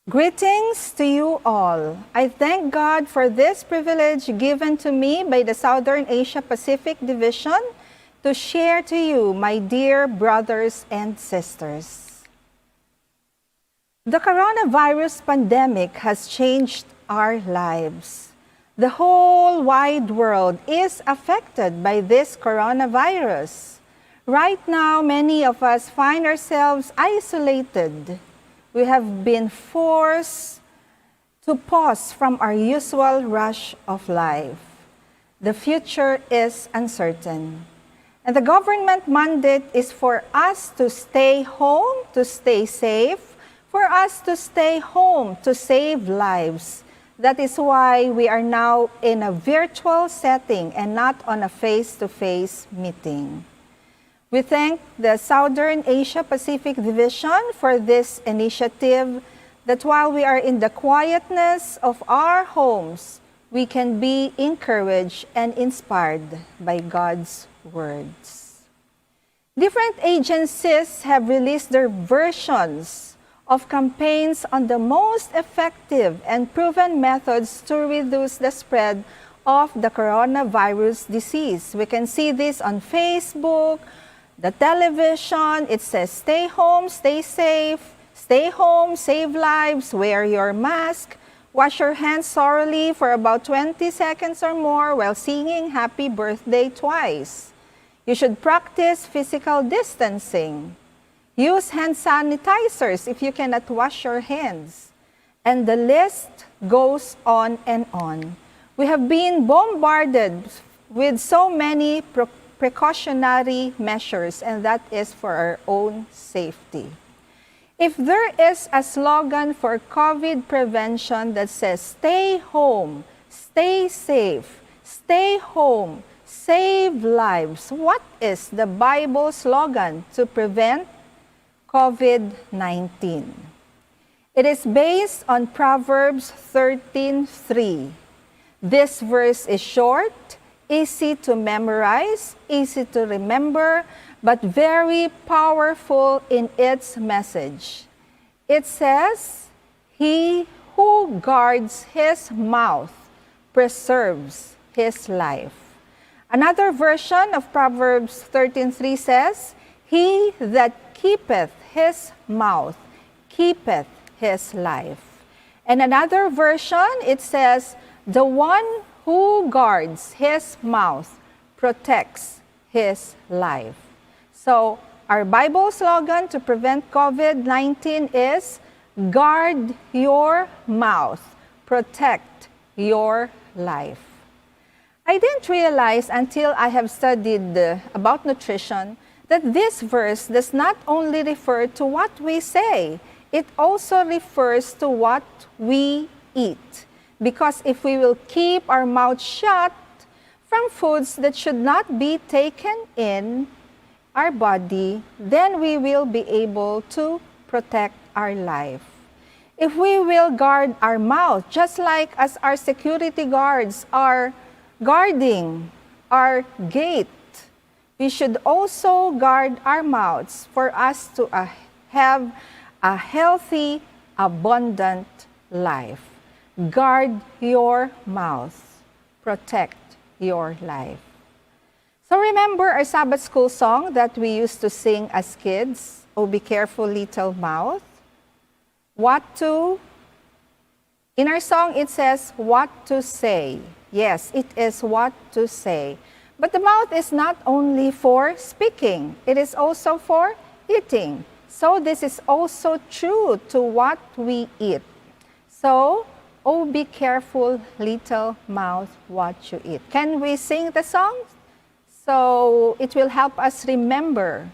Greetings to you all. I thank God for this privilege given to me by the Southern Asia Pacific Division to share to you, my dear brothers and sisters. The coronavirus pandemic has changed our lives. The whole wide world is affected by this coronavirus. Right now, many of us find ourselves isolated. We have been forced to pause from our usual rush of life. The future is uncertain. And the government mandate is for us to stay home, to stay safe, for us to stay home, to save lives. That is why we are now in a virtual setting and not on a face-to-face meeting. We thank the Southern Asia Pacific Division for this initiative that while we are in the quietness of our homes, we can be encouraged and inspired by God's words. Different agencies have released their versions of campaigns on the most effective and proven methods to reduce the spread of the coronavirus disease. We can see this on Facebook, the television. It says, stay home, stay safe, stay home, save lives, wear your mask, wash your hands thoroughly for about 20 seconds or more while singing happy birthday twice. You should practice physical distancing. Use hand sanitizers if you cannot wash your hands. And the list goes on and on. We have been bombarded with so many precautionary measures, and that is for our own safety. If there is a slogan for COVID prevention that says, stay home, stay safe, stay home, save lives, what is the Bible slogan to prevent COVID-19? It is based on Proverbs 13:3. This verse is short, easy to memorize, easy to remember, but very powerful in its message. It says, he who guards his mouth preserves his life. Another version of Proverbs 13:3 says, he that keepeth his mouth keepeth his life. And another version, it says, the one who guards his mouth protects his life. So our Bible slogan to prevent COVID-19 is, guard your mouth, protect your life. I didn't realize until I have studied about nutrition that this verse does not only refer to what we say, it also refers to what we eat. Because if we will keep our mouth shut from foods that should not be taken in our body, then we will be able to protect our life. If we will guard our mouth, just like as our security guards are guarding our gate, we should also guard our mouths for us to have a healthy, abundant life. Guard your mouth. Protect your life. So remember our Sabbath school song that we used to sing as kids, Oh, be careful, little mouth. In our song it says, what to say. Yes, it is what to say. But the mouth is not only for speaking, it is also for eating. So this is also true to what we eat. So, oh, be careful, little mouth, what you eat. Can we sing the song? So it will help us remember.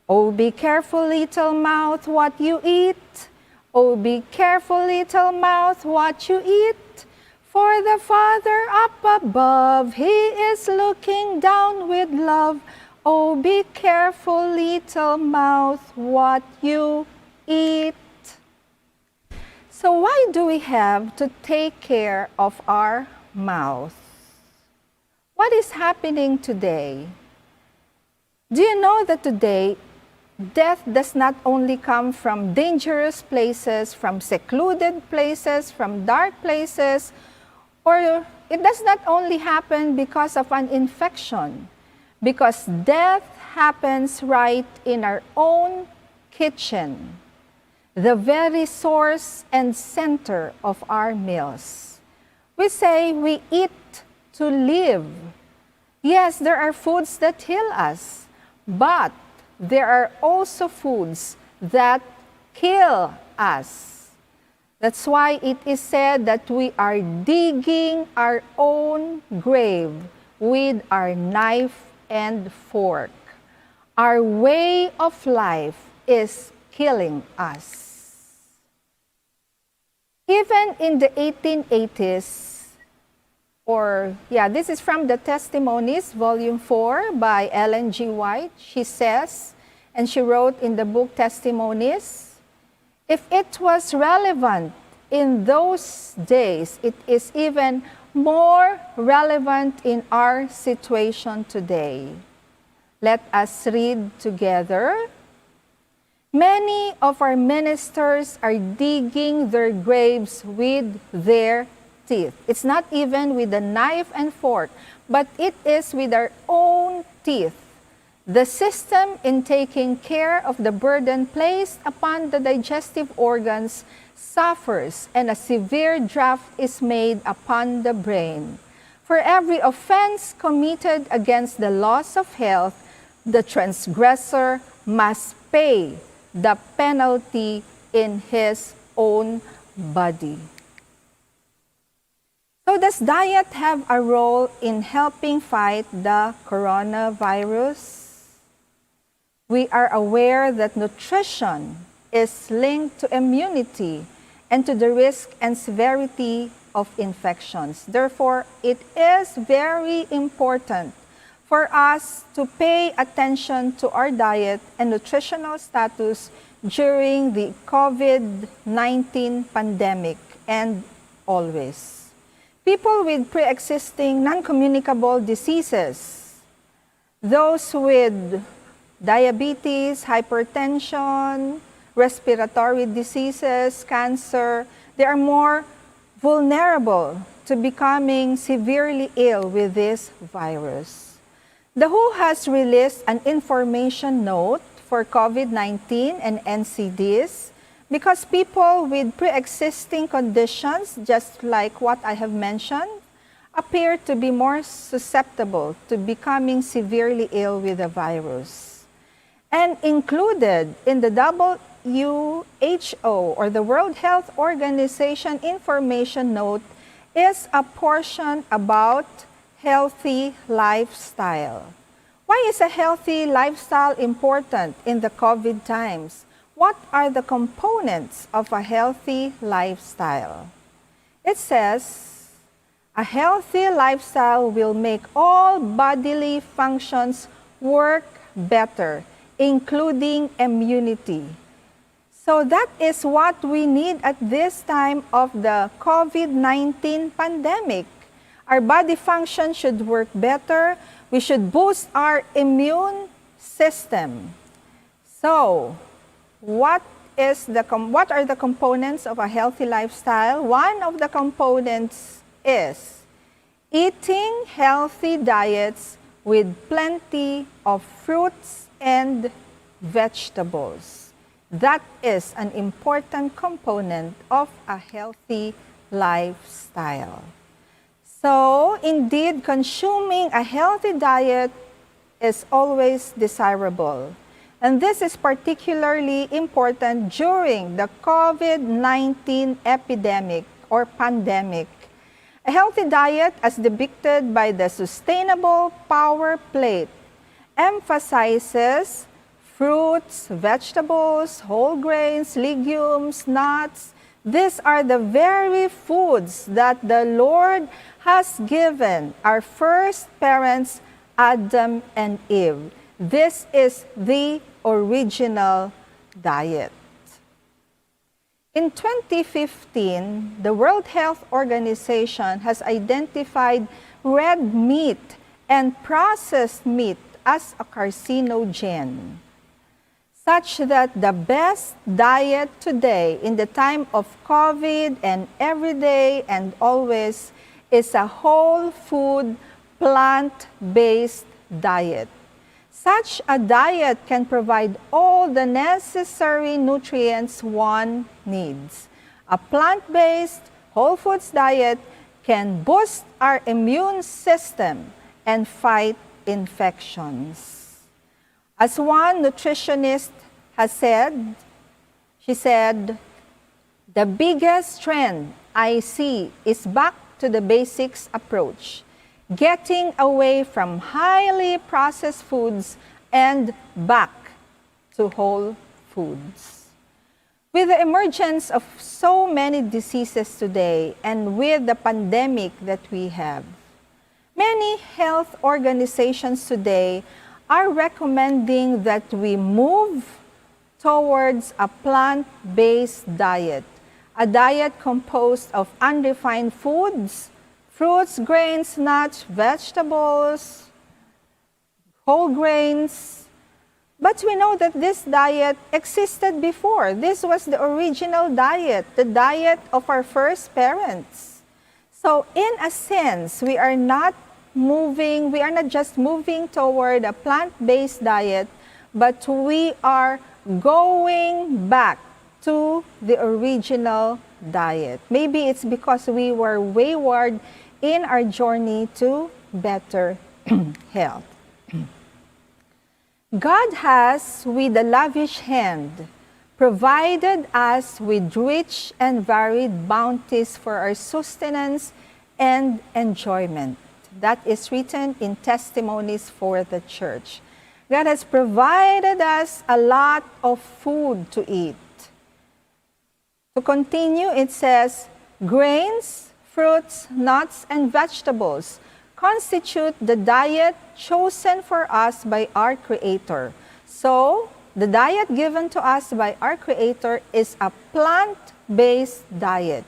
Oh, be careful, little mouth, what you eat. Oh, be careful, little mouth, what you eat. For the Father up above, He is looking down with love. Oh, be careful, little mouth, what you eat. So why do we have to take care of our mouth? What is happening today? Do you know that today Death does not only come from dangerous places, from secluded places, from dark places, or it does not only happen because of an infection, because death happens right in our own kitchen, the very source and center of our meals. We say we eat to live. Yes, there are foods that heal us, but there are also foods that kill us. That's why it is said that we are digging our own grave with our knife and fork. Our way of life is killing us. Even in the 1880s, this is from the Testimonies, Volume 4 by Ellen G. White. She says, and she wrote in the book Testimonies, if it was relevant in those days, it is even more relevant in our situation today. Let us read together. Many of our ministers are digging their graves with their teeth. It's not even with a knife and fork, but it is with our own teeth. The system in taking care of the burden placed upon the digestive organs suffers, and a severe draft is made upon the brain. For every offense committed against the laws of health, the transgressor must pay the penalty in his own body. So does diet have a role in helping fight the coronavirus? We are aware that nutrition is linked to immunity and to the risk and severity of infections. Therefore, it is very important for us to pay attention to our diet and nutritional status during the COVID-19 pandemic and always. People with pre-existing non-communicable diseases, those with diabetes, hypertension, respiratory diseases, cancer, they are more vulnerable to becoming severely ill with this virus. The WHO has released an information note for COVID-19 and NCDs because people with pre-existing conditions, just like what I have mentioned, appear to be more susceptible to becoming severely ill with the virus. And included in the WHO, or the World Health Organization information note, is a portion about healthy lifestyle. Why is a healthy lifestyle important in the COVID times? What are the components of a healthy lifestyle? It says, a healthy lifestyle will make all bodily functions work better, including immunity. So that is what we need at this time of the COVID-19 pandemic. Our body function should work better. We should boost our immune system. So, what are the components of a healthy lifestyle? One of the components is eating healthy diets with plenty of fruits and vegetables. That is an important component of a healthy lifestyle. So, indeed, consuming a healthy diet is always desirable. And this is particularly important during the COVID-19 epidemic or pandemic. A healthy diet, as depicted by the Sustainable Power Plate, emphasizes fruits, vegetables, whole grains, legumes, nuts. These are the very foods that the Lord has given our first parents, Adam and Eve. This is the original diet. In 2015, the World Health Organization has identified red meat and processed meat as a carcinogen. such that the best diet today in the time of COVID and every day and always is a whole food, plant-based diet. Such a diet can provide all the necessary nutrients one needs. A plant-based, whole foods diet can boost our immune system and fight infections. As one nutritionist has said, she said, "The biggest trend I see is back to the basics approach, getting away from highly processed foods and back to whole foods." With the emergence of so many diseases today and with the pandemic that we have, many health organizations today are recommending that we move towards a plant-based diet, a diet composed of unrefined foods, fruits, grains, nuts, vegetables, whole grains. But we know that this diet existed before. This was the original diet, the diet of our first parents. So in a sense, we are not just moving toward a plant-based diet, but we are going back to the original diet. Maybe it's because we were wayward in our journey to better health. God has, with a lavish hand, provided us with rich and varied bounties for our sustenance and enjoyment. That is written in Testimonies for the Church. God has provided us a lot of food to eat. To continue, it says, grains, fruits, nuts, and vegetables constitute the diet chosen for us by our Creator. So, the diet given to us by our Creator is a plant-based diet.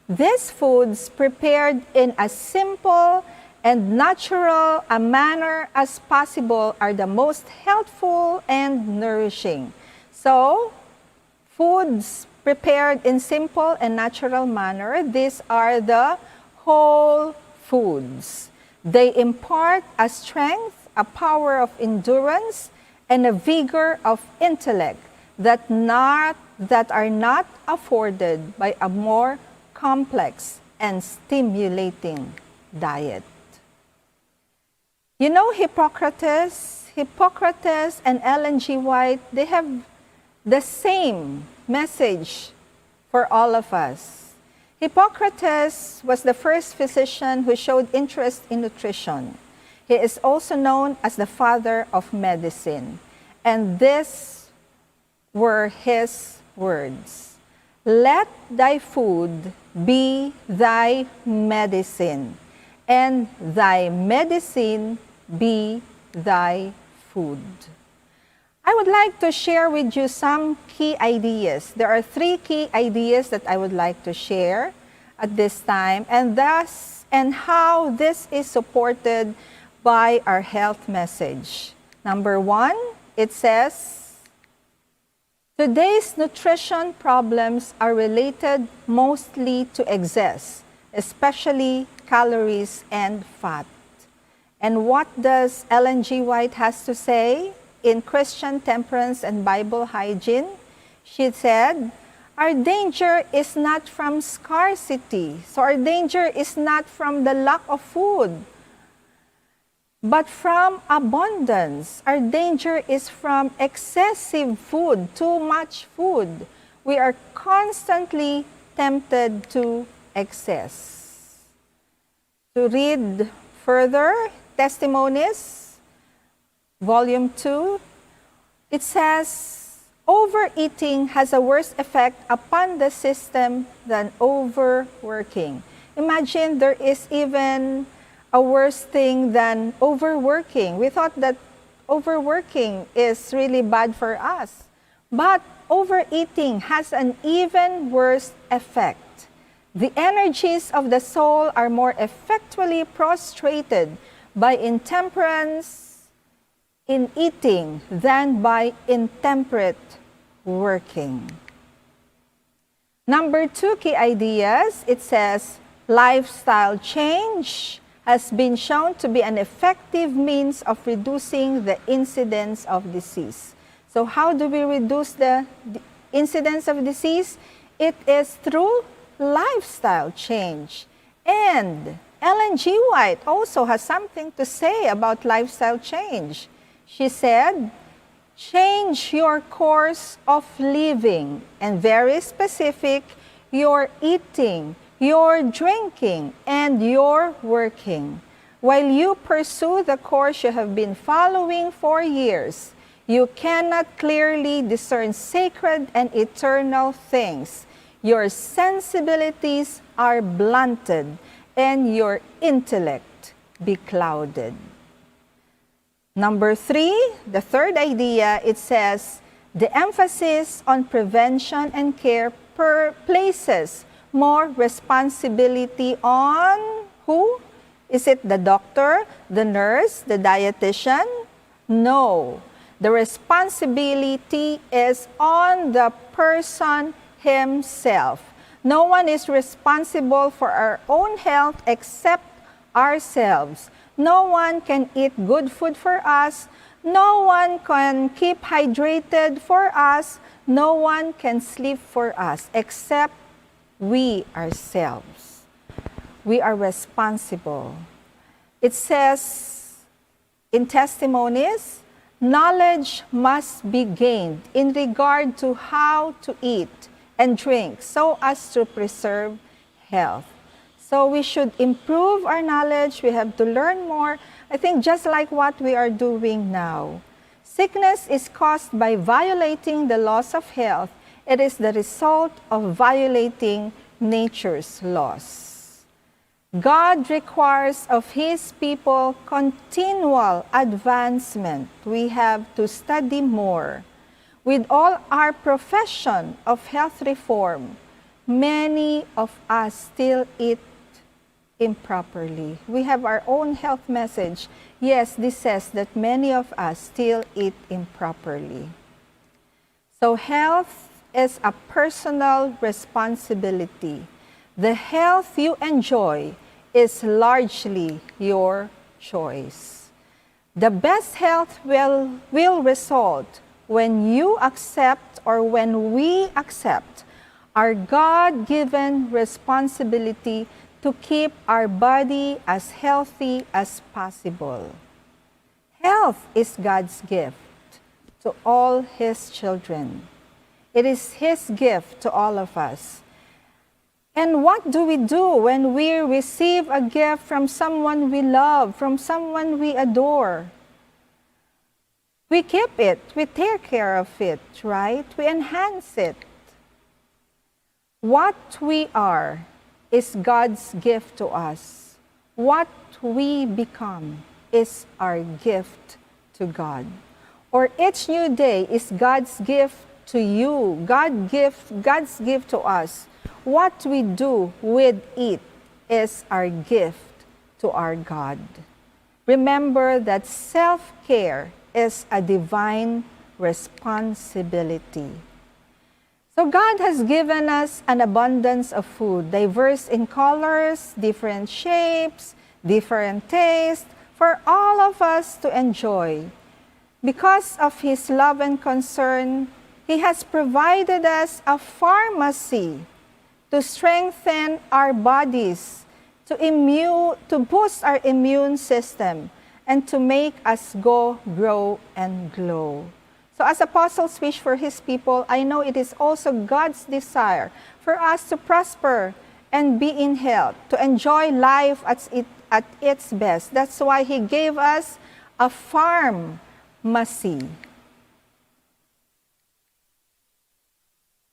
These foods prepared in a simple and natural a manner as possible are the most healthful and nourishing. So, foods prepared in simple and natural manner, these are the whole foods. They impart a strength, a power of endurance, and a vigor of intellect that are not afforded by a more complex and stimulating diet. You know, Hippocrates and Ellen G. White, they have the same message for all of us. Hippocrates was the first physician who showed interest in nutrition. He is also known as the father of medicine. And these were his words: "Let thy food be thy medicine, and thy medicine be thy food." I would like to share with you some key ideas. There are 3 key ideas that I would like to share at this time, and how this is supported by our health message. Number 1, it says, today's nutrition problems are related mostly to excess, especially calories and fat. And what does Ellen G. White has to say? In Christian Temperance and Bible Hygiene, she said, our danger is not from scarcity. So our danger is not from the lack of food, but from abundance. Our danger is from excessive food, too much food. We are constantly tempted to excess. To read further, Testimonies, Volume 2, it says, overeating has a worse effect upon the system than overworking. Imagine there is even a worse thing than overworking. We thought that overworking is really bad for us. But overeating has an even worse effect. The energies of the soul are more effectually prostrated by intemperance, in eating than by intemperate working. Number 2 key ideas, it says, lifestyle change has been shown to be an effective means of reducing the incidence of disease. So how do we reduce the incidence of disease? It is through lifestyle change. And Ellen G. White also has something to say about lifestyle change. She said, change your course of living, and very specific, your eating, your drinking, and your working. While you pursue the course you have been following for years, you cannot clearly discern sacred and eternal things. Your sensibilities are blunted, and your intellect beclouded. Number 3, the third idea, it says, the emphasis on prevention and care places more responsibility on who? Is it the doctor, the nurse, the dietitian? No. The responsibility is on the person himself. No one is responsible for our own health except ourselves. No one can eat good food for us. No one can keep hydrated for us. No one can sleep for us except we ourselves. We are responsible. It says in Testimonies, knowledge must be gained in regard to how to eat and drink so as to preserve health. So we should improve our knowledge. We have to learn more. I think just like what we are doing now. Sickness is caused by violating the laws of health. It is the result of violating nature's laws. God requires of His people continual advancement. We have to study more. With all our profession of health reform, many of us still eat improperly. We have our own health message. Yes, this says that many of us still eat improperly. So health is a personal responsibility. The health you enjoy is largely your choice. The best health will result when you accept, or when we accept, our God-given responsibility to keep our body as healthy as possible. Health is God's gift to all His children. It is His gift to all of us. And what do we do when we receive a gift from someone we love, from someone we adore? We keep it, we take care of it, right? We enhance it. What we are is God's gift to us. What we become is our gift to God. Or each new day is God's gift to you, God's gift to us. What we do with it is our gift to our God. Remember that self-care is a divine responsibility. So God has given us an abundance of food, diverse in colors, different shapes, different tastes, for all of us to enjoy. Because of His love and concern, He has provided us a pharmacy to strengthen our bodies, to boost our immune system, and to make us grow, and glow. So as apostles wish for His people, I know it is also God's desire for us to prosper and be in health, to enjoy life at its best. That's why He gave us a pharmacy.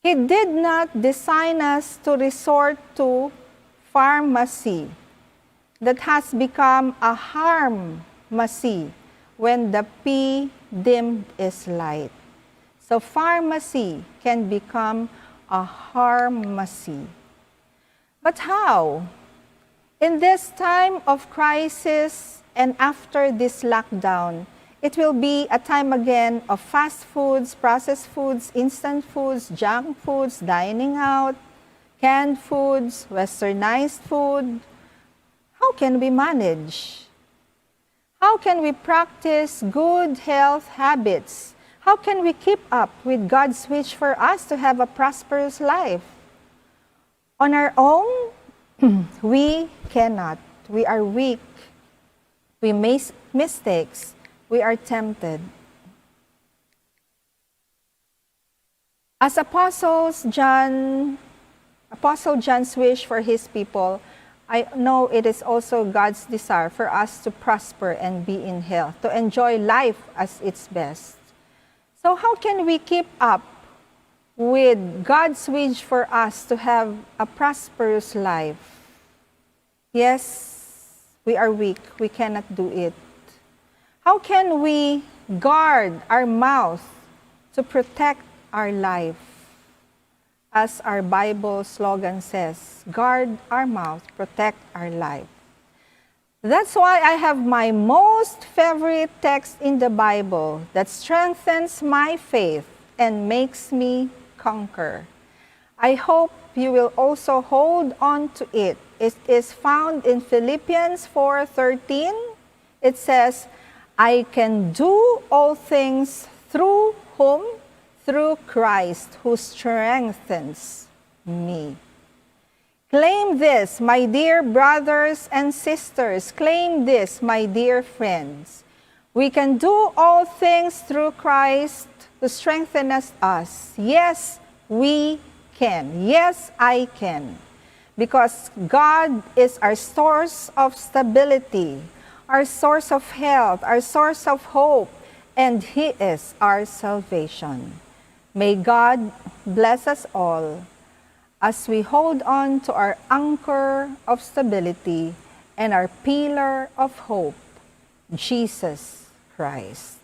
He did not design us to resort to pharmacy that has become a harmacy when the P dimmed is light. So pharmacy can become a harmacy. But how? In this time of crisis and after this lockdown, It will be a time again of fast foods, processed foods, instant foods, junk foods, dining out, canned foods, westernized food. How can we manage? How can we practice good health habits? How can we keep up with God's wish for us to have a prosperous life? On our own, we cannot. We are weak. We make mistakes. We are tempted. As Apostle John's wish for his people, I know it is also God's desire for us to prosper and be in health, to enjoy life as its best. So how can we keep up with God's wish for us to have a prosperous life? Yes, we are weak. We cannot do it. How can we guard our mouth to protect our life? As our Bible slogan says, guard our mouth, protect our life. That's why I have my most favorite text in the Bible that strengthens my faith and makes me conquer. I hope you will also hold on to it. It is found in Philippians 4:13. It says, I can do all things through whom? Through Christ who strengthens me. Claim this, my dear brothers and sisters. Claim this, my dear friends. We can do all things through Christ who strengthens us. Yes, we can. Yes, I can. Because God is our source of stability, our source of health, our source of hope, and He is our salvation. May God bless us all as we hold on to our anchor of stability and our pillar of hope, Jesus Christ.